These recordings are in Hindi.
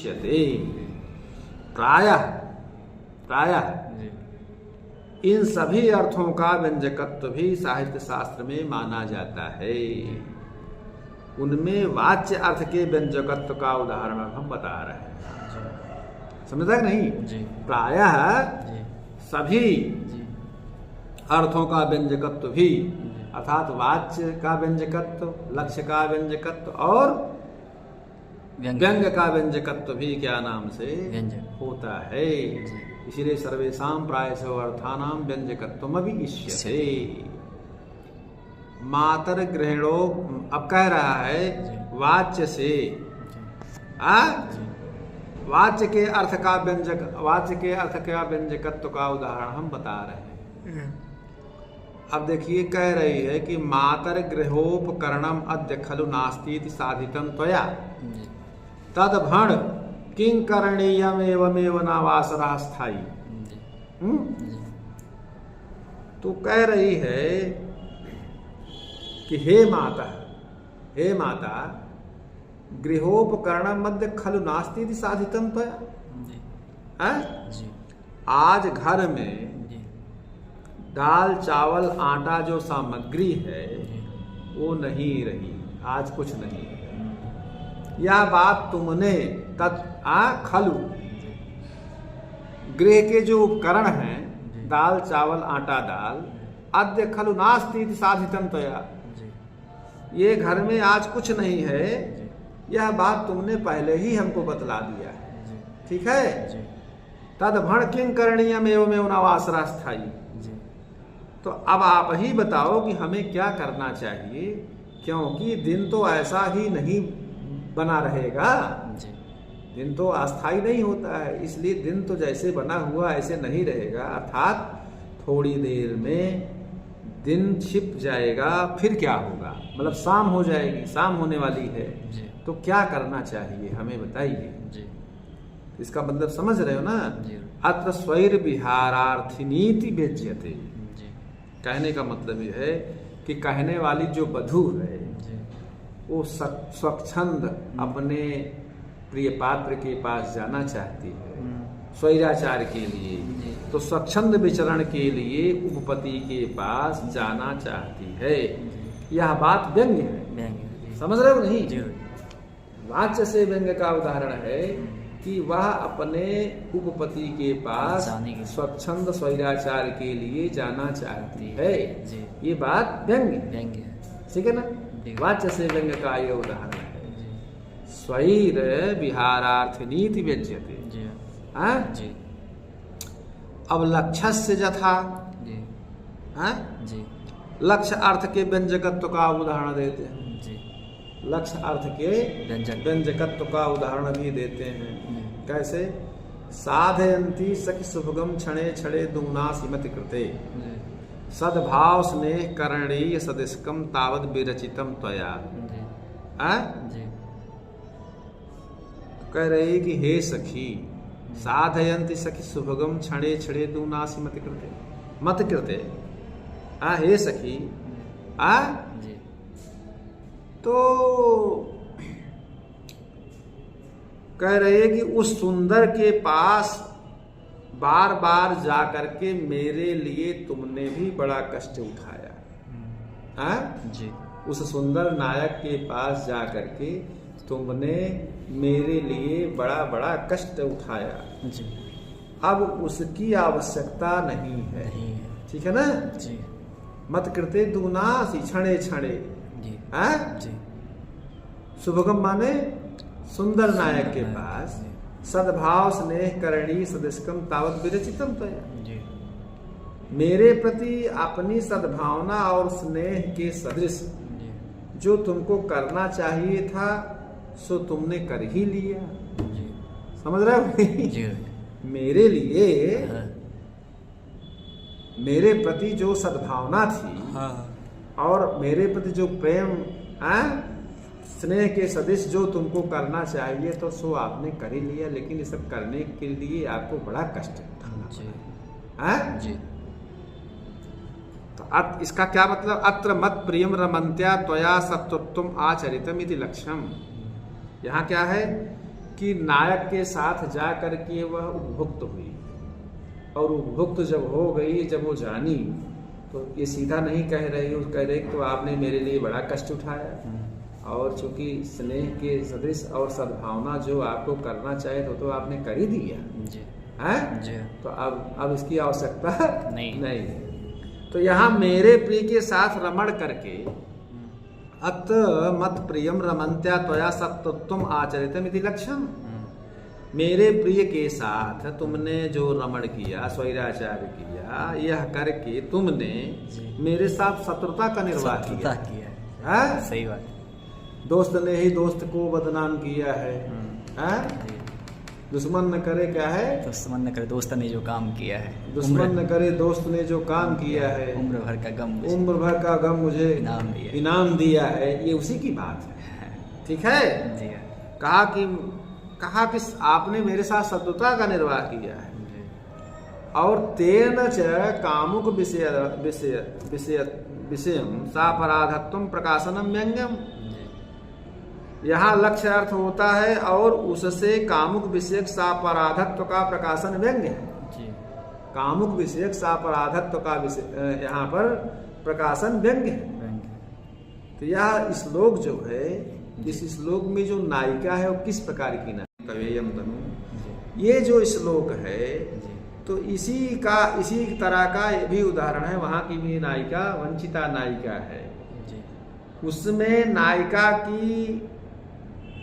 इष्यते। प्रायः इन सभी अर्थों का व्यंजकत्व भी साहित्य शास्त्र में माना जाता है। उनमें वाच्य अर्थ के व्यंजकत्व का उदाहरण हम बता रहे हैं। समझा कि नहीं? प्रायः सभी अर्थों का व्यंजकत्व भी, अर्थात वाच्य का व्यंजकत्व, लक्ष्य का व्यंजकत्व और व्यंग्य का व्यंजकत्व भी क्या नाम से होता है। इसलिए सर्वेषां प्रायशः अर्थानां व्यंजकत्वमपि इष्यते। मातर ग्रहणो, अब कह रहा है वाच्य से वाच्य के अर्थ का व्यंजकत्व का उदाहरण हम बता रहे हैं। अब देखिए, कह रही है कि मातर गृहोपकरणम अद्य खलु नास्तीति साधितं त्वया तद्भण किं करणीयम एवमेव नावासरः स्थायी। तो कह रही है कि हे माता गृहोपकरणम मध्य खलु नास्तीति साधितं त्वया। आज घर में दाल चावल आटा जो सामग्री है वो नहीं रही, आज कुछ नहीं है। यह बात तुमने खलु गृह के जो उपकरण हैं, दाल चावल आटा दाल, अद्य खलु नास्ति साधितं त्वया, ये घर में आज कुछ नहीं है, यह बात तुमने पहले ही हमको बतला दिया है। ठीक है? तद्भण किं करणीयम एवमेव नावासरः स्थायी। तो अब आप ही बताओ कि हमें क्या करना चाहिए, क्योंकि दिन तो ऐसा ही नहीं बना रहेगा। दिन तो अस्थायी नहीं होता है, इसलिए दिन तो जैसे बना हुआ ऐसे नहीं रहेगा। अर्थात थोड़ी देर में दिन छिप जाएगा, फिर क्या होगा, मतलब शाम हो जाएगी, शाम होने वाली है। तो क्या करना चाहिए हमें बताइए। इसका मतलब समझ रहे हो ना? अत्र स्वैर विहारार्थिनीति व्यज्यते। कहने का मतलब यह है कि कहने वाली जो वधू है वो स्वच्छंद अपने प्रिय पात्र के पास जाना चाहती है स्वैराचार के लिए। तो स्वच्छंद विचरण के लिए उपपति के पास जाना चाहती है। यह बात व्यंग्य है, समझ रहे हो नहीं? वाच्य से व्यंग्य का उदाहरण है कि वह अपने उपपति के पास स्वच्छंद स्वैराचार के लिए जाना चाहती है। ये बात व्यंग्य है, ठीक है ना? वाच्य से व्यंग्य का ये उदाहरण है। स्वैर विहारार्थिनीति व्यज्यते। अब लक्ष्यस्य यथा, लक्ष्य अर्थ के व्यंजकत्व का उदाहरण देते हैं। लक्ष्य अर्थ के व्यंजकत्व का उदाहरण भी देते हैं। कैसे? साधयन्ति सखि सुभगम क्षणे क्षणे दुम्नासिमति कृते सद्भाव स्नेह करणीय सदिष्कम तावद विरचितम त्वया। कह रही कि हे सखी, साधयन्ति सखि सुभगम क्षणे क्षणे दुम्नासिमति कृते, मत कृते। हे सखी, तो कह रहे कि उस सुंदर के पास बार बार जा करके मेरे लिए तुमने भी बड़ा कष्ट उठाया। उस सुंदर नायक के पास जा करके तुमने मेरे लिए बड़ा बड़ा कष्ट उठाया। अब उसकी आवश्यकता नहीं है। ठीक है ना? मत कृते दुनासी क्षणे क्षणे। सुभगम माने सुंदर नायक के पास सद्भाव स्नेह करणी सदिष्कम तावत विरचितम त्वया। मेरे प्रति अपनी सद्भावना और स्नेह के सदृश जो तुमको करना चाहिए था सो तुमने कर ही लिया। समझ रहे हो? मेरे लिए मेरे प्रति जो सद्भावना थी और मेरे प्रति जो प्रेम स्नेह के सदिश जो तुमको करना चाहिए तो सो आपने कर ही लिया, लेकिन ये सब करने के लिए आपको बड़ा कष्ट उठाना पड़ा। तो इसका क्या मतलब? अत्र मत प्रियम रमन्त्या त्वया सत्वत्वम आचरितम इति लक्ष्यम। यहाँ क्या है कि नायक के साथ जा करके वह उपभुक्त हुई, और उपभुक्त जब हो गई, जब वो जानी, तो ये सीधा नहीं कह रही, कह रही तो आपने मेरे लिए बड़ा कष्ट उठाया, और चूंकि स्नेह के सदृश और सद्भावना जो आपको करना चाहिए तो आपने कर ही दिया है, तो अब इसकी आवश्यकता नहीं। तो यहाँ मेरे प्रिय के साथ रमण करके अत मत प्रियम रमन्त्या त्वया सत्वत्वम आचरितम इति लक्ष्यम, मेरे प्रिय के साथ तुमने जो रमण किया, स्वैराचार्य किया, यह करके तुमने मेरे साथ शत्रुता का निर्वाह किया है? सही बात। दोस्त ने ही दोस्त को बदनाम किया है? दुश्मन न करे क्या है? दुश्मन न करे दोस्त ने जो काम किया है, दुश्मन न करे दोस्त ने जो काम किया है, उम्र भर का गम मुझे इनाम दिया है। ये उसी की बात है, ठीक है? कहा कि आपने मेरे साथ शत्रुता का निर्वाह किया है, और तेन च कामुक विषयम सापराधत्वम प्रकाशनम व्यंग्यम, यहाँ लक्ष्य अर्थ होता है, और उससे कामुक विषयक सापराधत्व का प्रकाशन व्यंग्य है। कामुक विषयक सापराधत्व का यहाँ पर प्रकाशन व्यंग्य है। तो यह श्लोक जो है, इस श्लोक में जो नायिका है वो किस प्रकार की नायिका? कवेयम तनु, ये जो श्लोक है तो इसी तरह का भी उदाहरण है। वहां की भी नायिका वंचिता नायिका है, उसमें नायिका की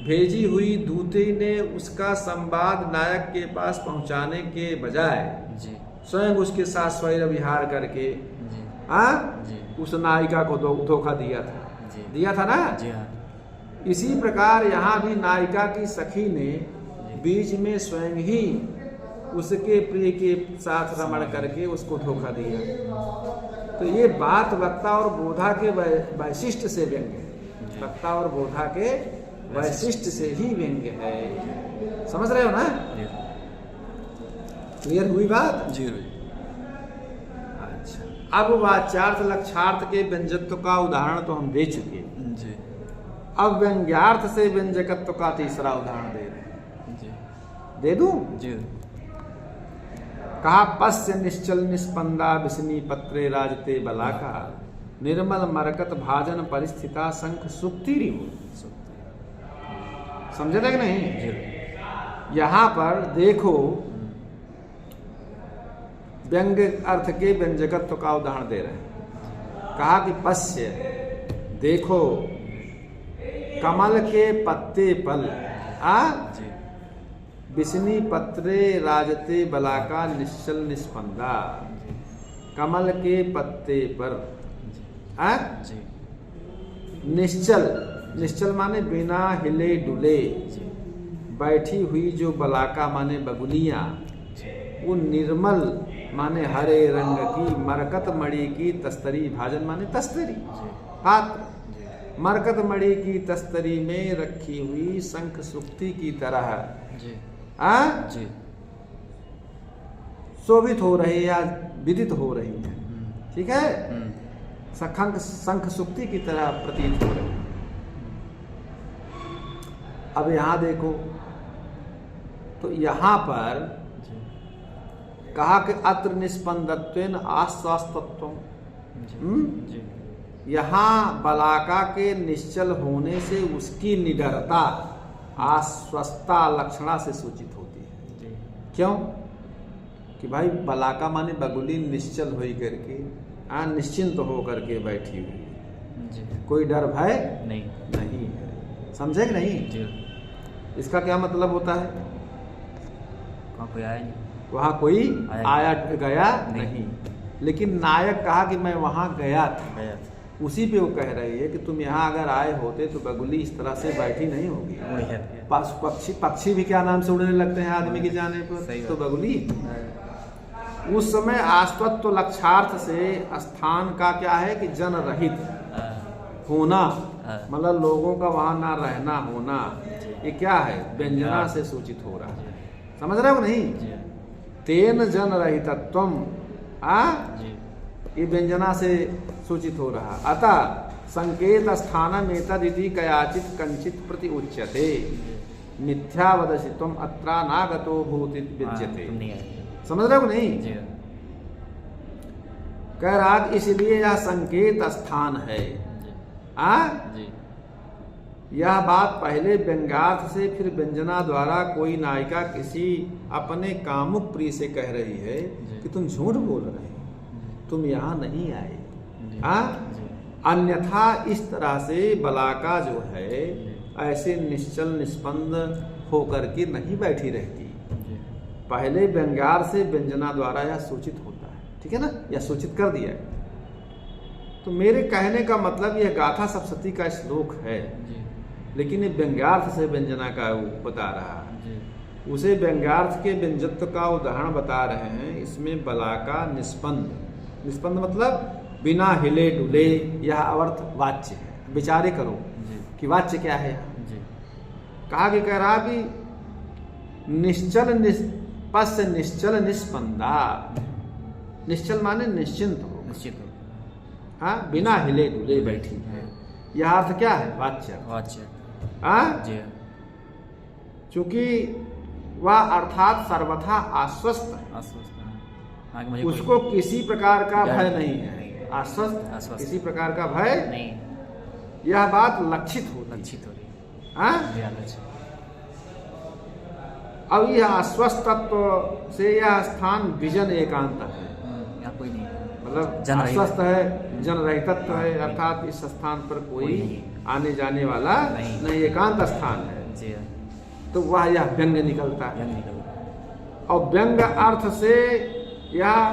भेजी हुई दूती ने उसका संवाद नायक के पास पहुंचाने के बजाय स्वयं उसके साथ स्वैर विहार करके उस नायिका को धोखा दिया था ना? इसी प्रकार यहाँ भी नायिका की सखी ने बीच में स्वयं ही उसके प्रिय के साथ रमण करके उसको धोखा दिया। तो ये बात वक्ता और बोधा के वैशिष्ट से व्यंग्य है, वक्ता और बोधा के वैशिष्ट से ही व्यंग्य है। समझ रहे हो ना? क्लियर हुई बात? जी। अच्छा, अब वाच्यार्थ लक्षार्थ के व्यंजकत्व का उदाहरण तो हम दे चुके जी। अब व्यंग्यार्थ से व्यंजकत्व का तीसरा उदाहरण दे रहे हैं जी। दे दूं? जी। कहा पश्य निश्चल निस्पंदा विष्णी पत्रे राजते बलाका निर्मल मरकत भाजन परिस्थिता शंख सुक्ति रिवु। समझे थे कि नहीं? यहाँ पर देखो व्यंग्य अर्थ के व्यंजकत्व का उदाहरण दे रहे हैं। कहा कि पश्य, देखो, कमल के पत्ते पल विष्णी पत्रे राजते बलाका निश्चल निस्पंदा, कमल के पत्ते पर निश्चल माने बिना हिले डुले बैठी हुई जो बलाका माने बगुलियां, वो निर्मल माने हरे रंग की, मरकत मणि की तस्तरी, भाजन माने तस्तरी, पात्र, मरकत मणि की तस्तरी में रखी हुई शंख सुक्ति की तरह जी शोभित हो रही या विदित हो रही है। ठीक है? शंख सुक्ति की तरह प्रतीत हो रही है। अब यहां देखो, तो यहां पर कहा कि अत्र निस्पंदत्वेन आश्वास्तत्वम, यहां बलाका के निश्चल होने से उसकी निडरता आश्वस्ता लक्षणा से सूचित होती है। क्यों? कि भाई बलाका माने बगुली निश्चल हुई करके निश्चिंत हो करके बैठी हुई, कोई डर भय नहीं है। समझे कि नहीं? इसका क्या मतलब होता है? कोई आया नहीं, वहां कोई आया गया नहीं। लेकिन नायक कहा कि मैं वहां गया था। उसी पे वो कह रही है कि तुम यहाँ अगर आए होते तो बगुली इस तरह से बैठी नहीं होगी। पक्षी भी क्या नाम से उड़ने लगते हैं आदमी के जाने पर, तो बगुली उस समय आश्वत्व लक्षार्थ से स्थान का क्या है कि जन रहित होना, मतलब लोगों का वहां ना रहना होना, ये क्या है? व्यंजना से सूचित हो रहा है। समझ रहे हो नहीं? तेन जन रहितत्वम, ये व्यंजना से सूचित हो रहा। अतः संकेत स्थानम एतदिति कयाचित कंचित प्रति उच्यते, मिथ्या वदसि त्वम अत्रा नागतो भूति विद्यते। तुम नहीं आए। समझ रहे हो नहीं? जी कह रहा कि इसलिए यह संकेत स्थान है। जी आ? यह बात पहले व्यंग्यार्थ से फिर व्यंजना द्वारा कोई नायिका किसी अपने कामुक प्रिय से कह रही है कि तुम झूठ बोल रहे हो, तुम यहाँ नहीं आए। अन्यथा इस तरह से बलाका जो है ऐसे निश्चल निष्पन्द होकर के नहीं बैठी रहती। पहले व्यंग्यार से व्यंजना द्वारा यह सूचित होता है, ठीक है ना, यह सूचित कर दिया है। तो मेरे कहने का मतलब यह गाथा सप्तशती का श्लोक है, लेकिन ये व्यंग्यार्थ से व्यंजना का बता रहा है। उसे व्यंग्यार्थ के व्यंजत्व का उदाहरण बता रहे हैं। इसमें बलाका निष्पन्द, निष्पन्द मतलब बिना हिले डुले, यह अर्थ वाच्य है। विचारे करो कि वाच्य क्या है। कहा कि कह रहा कि निश्चल निष्पस्य निश्चल निष्पन्दा, निश्चल माने निश्चिंत हो, निश्चित हो, हाँ, बिना हिले डुले बैठी है। यह अर्थ क्या है? वाच्य। वाच्य। हाँ, चूंकि वह अर्थात सर्वथा आश्वस्त है, उसको किसी प्रकार का भय नहीं है। आश्वस्त, किसी प्रकार का भय नहीं, यह बात लक्षित हो रही है। अब यह आश्वस्त तत्व से यह स्थान विजन एकांत है, यहाँ कोई नहीं, मतलब आश्वस्त है, जन रहित तत्व है, अर्थात इस स्थान पर कोई आने जाने वाला नहीं, एकांत स्थान है। तो वह यह व्यंग निकलता है। और व्यंग अर्थ से यह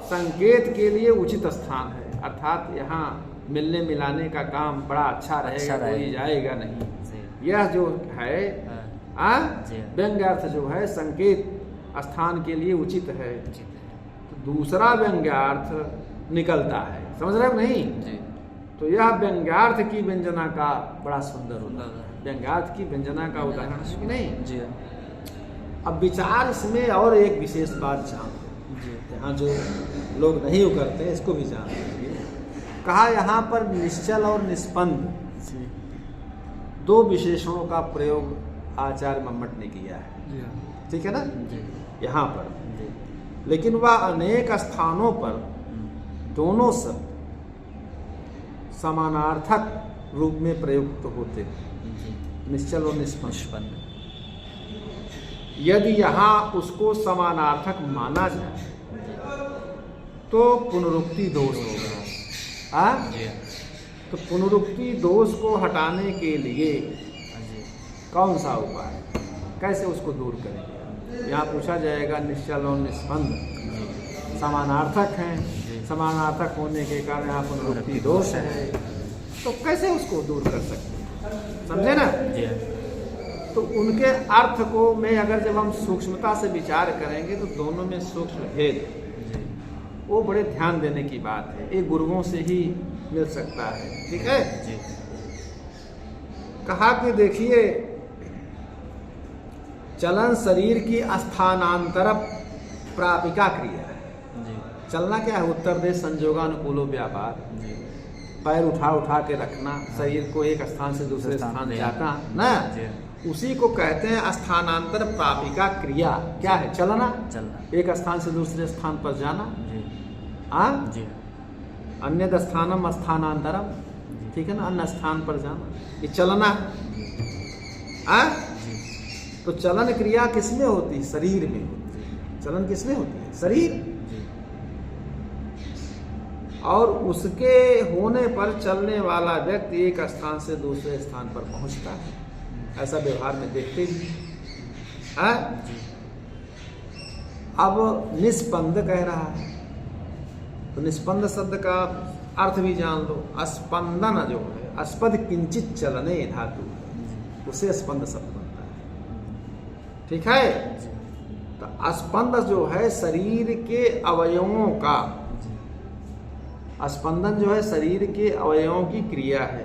संकेत के लिए उचित स्थान है, अर्थात यहाँ मिलने मिलाने का काम बड़ा अच्छा रहेगा, कोई जाएगा नहीं। यह जो है व्यंग अर्थ जो है संकेत स्थान के लिए उचित है। तो दूसरा व्यंग्यार्थ निकलता है, समझ रहे हो नहीं? तो यह व्यंग्यार्थ की व्यंजना का बड़ा सुंदर उदाहरण है, व्यंग्यार्थ की व्यंजना का उदाहरण नहीं। अब विचार इसमें और एक विशेष बात जान, यहाँ जो लोग नहीं करते इसको भी जान लीजिए। कहा यहाँ पर निश्चल और निष्पन्द दो विशेषणों का प्रयोग आचार्य मम्मट ने किया है, ठीक है ना, यहाँ पर। लेकिन वह अनेक स्थानों पर दोनों शब्द समानार्थक रूप में प्रयुक्त होते हैं, निश्चल और निष्पन्द। यदि यहाँ उसको समानार्थक माना जाए तो पुनरुक्ति दोष होगा। तो पुनरुक्ति दोष को हटाने के लिए कौन सा उपाय, कैसे उसको दूर करेंगे? यहाँ पूछा जाएगा निश्चल और निष्पन्द समानार्थक हैं, समानार्थक होने के कारण यहाँ पुनरुक्ति दोष है, तो कैसे उसको दूर कर सकते हैं? समझे ना? तो उनके अर्थ को में अगर जब हम सूक्ष्मता से विचार करेंगे तो दोनों में सूक्ष्म भेद, वो बड़े ध्यान देने की बात है। ये गुरुओं से ही मिल सकता है, ठीक है। कहा कि देखिए, चलन शरीर की स्थानांतर प्रापिका क्रिया है। चलना क्या है? उत्तर देश संजोगानुकूलो व्यापार, पैर उठा उठा के रखना, शरीर को एक स्थान से दूसरे स्थान जाना ना, उसी को कहते हैं स्थानांतर प्रापिका क्रिया। क्या है? चलना, एक स्थान से दूसरे स्थान पर जाना। अन्य स्थानम स्थानांतरम, ठीक है ना, अन्य स्थान पर जाना, ये चलना। तो चलन क्रिया किसमें होती है? शरीर में होती है। चलन किसमें होती है? शरीर। और उसके होने पर चलने वाला व्यक्ति एक स्थान से दूसरे स्थान पर पहुंचता है, ऐसा व्यवहार में देखते ही। अब निष्पन्द कह रहा है, तो निष्पन्द शब्द का अर्थ भी जान लो। स्पंदन जो है, स्पद किंचित चलने धातु, उसे स्पंद शब्द बनता है, ठीक है। तो स्पंद जो है शरीर के अवयवों का, स्पंदन जो है शरीर के अवयवों की क्रिया है,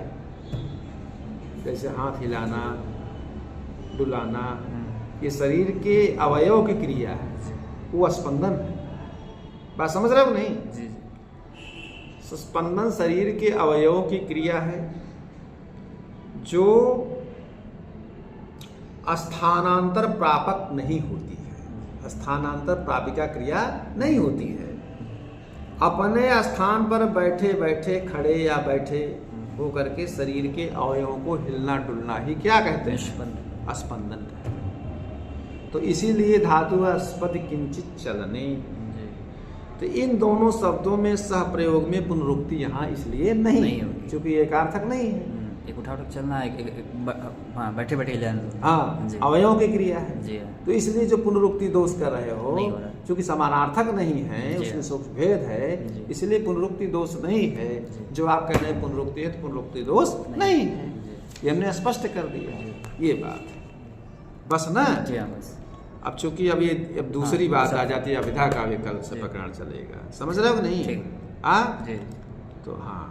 जैसे हाथ हिलाना, डुलाना, ये शरीर के अवयव की क्रिया है, वो स्पंदन है। बात समझ रहे हो नहीं? स्पंदन शरीर के अवयवों की क्रिया है जो स्थानांतर प्रापक नहीं होती है, स्थानांतर प्रापिका क्रिया नहीं होती है। अपने स्थान पर बैठे बैठे, खड़े या बैठे हो करके शरीर के अवयवों को हिलना डुलना ही क्या कहते हैं? स्पंदन। तो इसीलिए धातु स्पद किंचित चलने। तो इन दोनों शब्दों में सह प्रयोग में पुनरुक्ति यहाँ इसलिए नहीं होगी, क्योंकि एकार्थक नहीं है। एक उठा उठा चलना है, हाँ बैठे बैठे हिलाना, हाँ अवयवों की क्रिया है जी। तो इसलिए जो पुनरुक्ति दोष कर रहे हो, क्योंकि समानार्थक नहीं है, उसमें सूक्ष्म भेद है, इसलिए पुनरुक्ति दोष नहीं है। जो आप कह रहे हैं पुनरुक्ति है, तो पुनरुक्ति दोष नहीं है, ये हमने स्पष्ट कर दिया ये बात, बस ना जी हाँ बस। अब चूंकि अब दूसरी बात आ जाती है, अविधा का विकल्प से प्रकरण चलेगा, समझ रहे हो कि नहीं? हाँ जी। तो हाँ